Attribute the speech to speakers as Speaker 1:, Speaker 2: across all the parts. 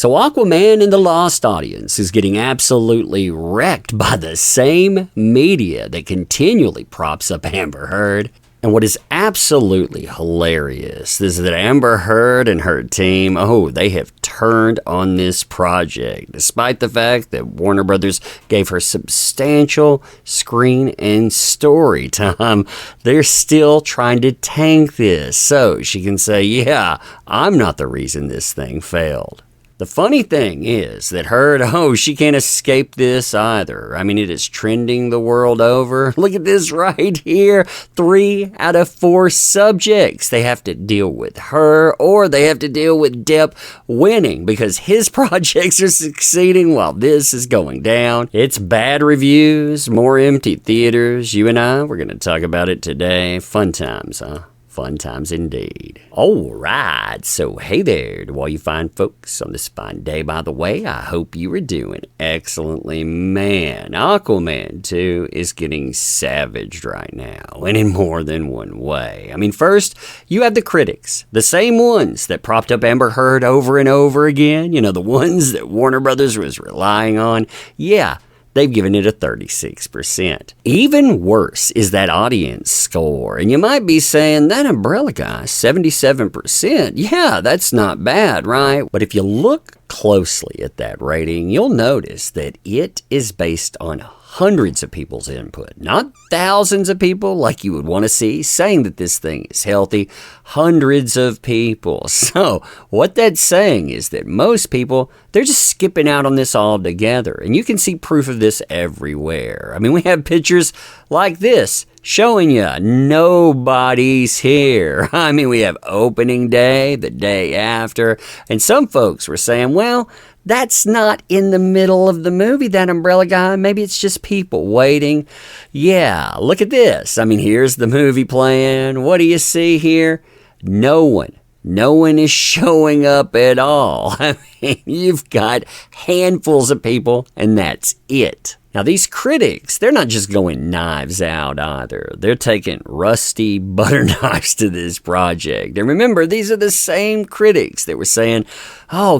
Speaker 1: So Aquaman and the Lost Audience is getting absolutely wrecked by the same media that continually props up Amber Heard. And what is absolutely hilarious is that Amber Heard and her team, they have turned on this project. Despite the fact that Warner Brothers gave her substantial screen and story time, they're still trying to tank this so she can say, yeah, I'm not the reason this thing failed. The funny thing is that Heard, she can't escape this either. I mean, it is trending the world over. Look at this right here. 3 out of 4 subjects. They have to deal with her, or they have to deal with Depp winning because his projects are succeeding while this is going down. It's bad reviews, more empty theaters. You and I, we're going to talk about it today. Fun times, huh? Fun times indeed. All right, so hey there to all you fine folks on this fine day. By the way, I hope you are doing excellently. Man, Aquaman 2 is getting savaged right now, and in more than one way. I mean, first, you have the critics, the same ones that propped up Amber Heard over and over again, the ones that Warner Brothers was relying on. Yeah, they've given it a 36%. Even worse is that audience score. And you might be saying, that Umbrella Guy, 77%. Yeah, that's not bad, right? But if you look closely at that rating, you'll notice that it is based on hundreds of people's input, not thousands of people like you would want to see saying that this thing is healthy. Hundreds of people. So what that's saying is that most people, they're just skipping out on this altogether. And you can see proof of this everywhere. I mean, we have pictures like this showing you nobody's here. I mean, we have opening day, the day after, and some folks were saying, well, that's not in the middle of the movie, that Umbrella Guy. Maybe it's just people waiting. Yeah, look at this. I mean, here's the movie playing. What do you see here? No one. No one is showing up at all. I mean, you've got handfuls of people, and that's it. Now, these critics, they're not just going knives out either. They're taking rusty butter knives to this project. And remember, these are the same critics that were saying,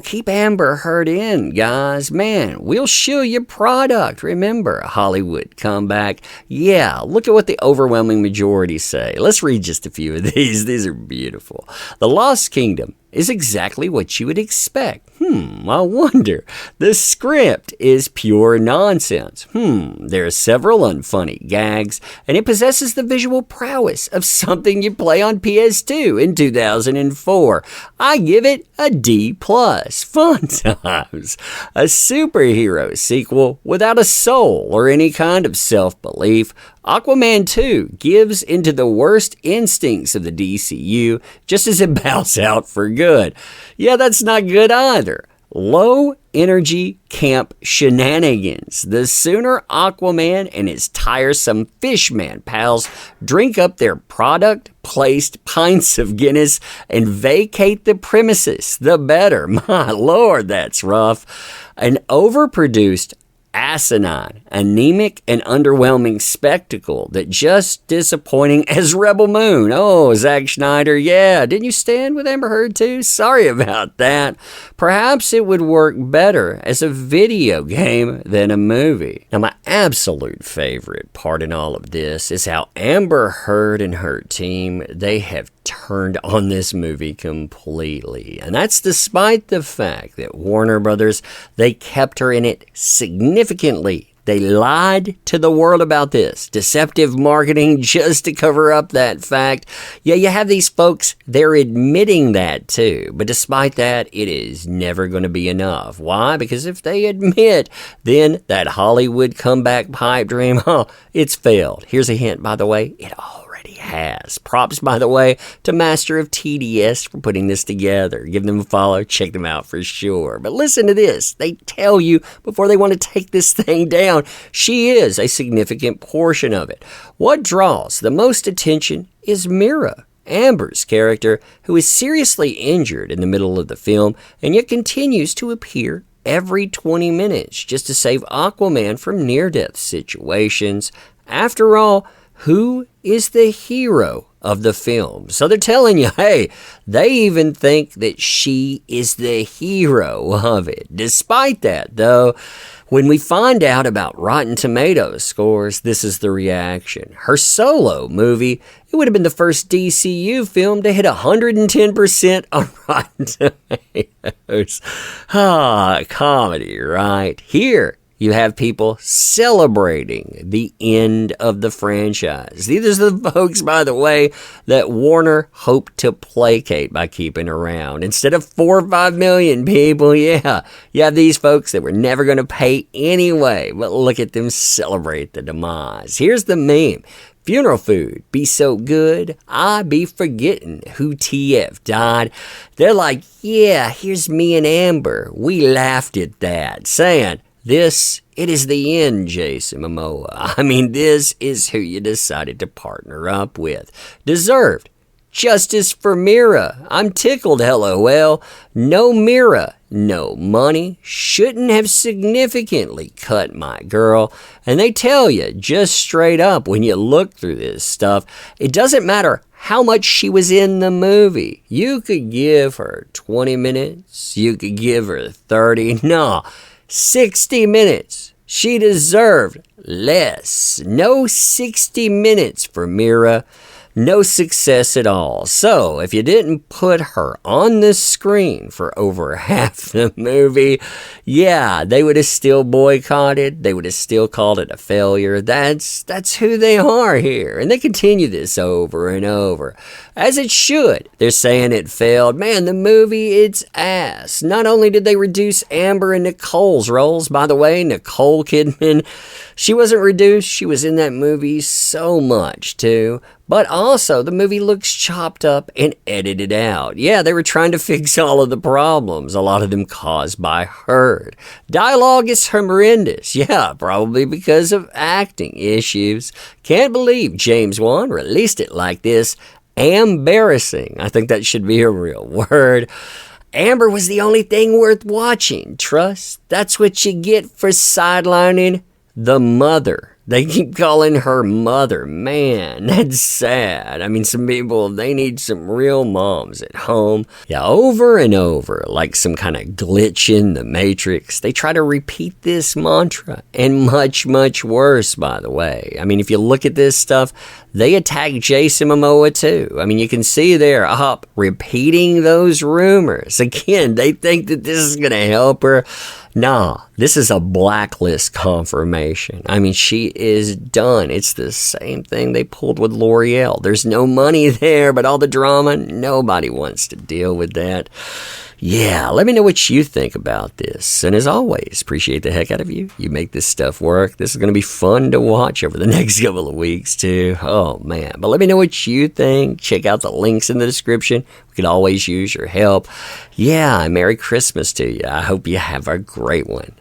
Speaker 1: keep Amber Heard in, guys. Man, we'll show you product. Remember, a Hollywood comeback. Yeah, look at what the overwhelming majority say. Let's read just a few of these. These are beautiful. The Lost Kingdom is exactly what you would expect. I wonder. The script is pure nonsense. There are several unfunny gags, and it possesses the visual prowess of something you play on PS2 in 2004. I give it a D+. Fun times. A superhero sequel without a soul or any kind of self-belief. Aquaman 2 gives into the worst instincts of the DCU just as it bows out for good. Yeah, that's not good either. Low energy camp shenanigans. The sooner Aquaman and his tiresome fishman pals drink up their product-placed pints of Guinness and vacate the premises, the better. My Lord, that's rough. An overproduced, asinine, anemic, and underwhelming spectacle that just disappointing as Rebel Moon. Zack Snyder, yeah, didn't you stand with Amber Heard too? Sorry about that. Perhaps it would work better as a video game than a movie. Now, my absolute favorite part in all of this is how Amber Heard and her team, they have turned on this movie completely. And that's despite the fact that Warner Brothers, they kept her in it significantly. They lied to the world about this. Deceptive marketing just to cover up that fact. Yeah, you have these folks, they're admitting that too. But despite that, it is never going to be enough. Why? Because if they admit, then that Hollywood comeback pipe dream, it's failed. Here's a hint, by the way, it already has. Props, by the way, to Master of TDS for putting this together. Give them a follow. Check them out for sure. But listen to this. They tell you before they want to take this thing down, she is a significant portion of it. What draws the most attention is Mira, Amber's character, who is seriously injured in the middle of the film and yet continues to appear every 20 minutes just to save Aquaman from near-death situations. After all, who is the hero of the film. So they're telling you, hey, they even think that she is the hero of it. Despite that, though, when we find out about Rotten Tomatoes scores, this is the reaction. Her Solo movie, it would have been the first DCU film to hit 110% on Rotten Tomatoes. Comedy, right? Here, you have people celebrating the end of the franchise. These are the folks, by the way, that Warner hoped to placate by keeping around. Instead of 4 or 5 million people, yeah, you have these folks that were never going to pay anyway. But look at them celebrate the demise. Here's the meme. Funeral food be so good, I be forgetting who TF died. They're like, yeah, here's me and Amber. We laughed at that, saying, it is the end, Jason Momoa. I mean, this is who you decided to partner up with. Deserved. Justice for Mira. I'm tickled, LOL. No Mira, no money. Shouldn't have significantly cut my girl. And they tell you just straight up when you look through this stuff, it doesn't matter how much she was in the movie. You could give her 20 minutes. You could give her 30. No. 60 minutes. She deserved less. No 60 minutes for Mira. No success at all. So, if you didn't put her on the screen for over half the movie, yeah, they would have still boycotted. They would have still called it a failure. That's who they are here. And they continue this over and over. As it should. They're saying it failed. Man, the movie, it's ass. Not only did they reduce Amber and Nicole's roles, by the way, Nicole Kidman, she wasn't reduced. She was in that movie so much, too. But also, the movie looks chopped up and edited out. Yeah, they were trying to fix all of the problems, a lot of them caused by Heard. Dialogue is horrendous. Yeah, probably because of acting issues. Can't believe James Wan released it like this. Embarrassing. I think that should be a real word. Amber was the only thing worth watching. Trust, that's what you get for sidelining the mother. They keep calling her mother. Man, that's sad. I mean, some people, they need some real moms at home. Yeah, over and over, like some kind of glitch in the Matrix. They try to repeat this mantra. And much, much worse, by the way. I mean, if you look at this stuff, they attack Jason Momoa too. I mean, you can see they're up repeating those rumors. Again, they think that this is going to help her. Nah, this is a blacklist confirmation. I mean, she is done. It's the same thing they pulled with L'Oreal. There's no money there, but all the drama, nobody wants to deal with that. Yeah, let me know what you think about this. And as always, appreciate the heck out of you. You make this stuff work. This is going to be fun to watch over the next couple of weeks, too. Oh, man. But let me know what you think. Check out the links in the description. We could always use your help. Yeah, Merry Christmas to you. I hope you have a great one.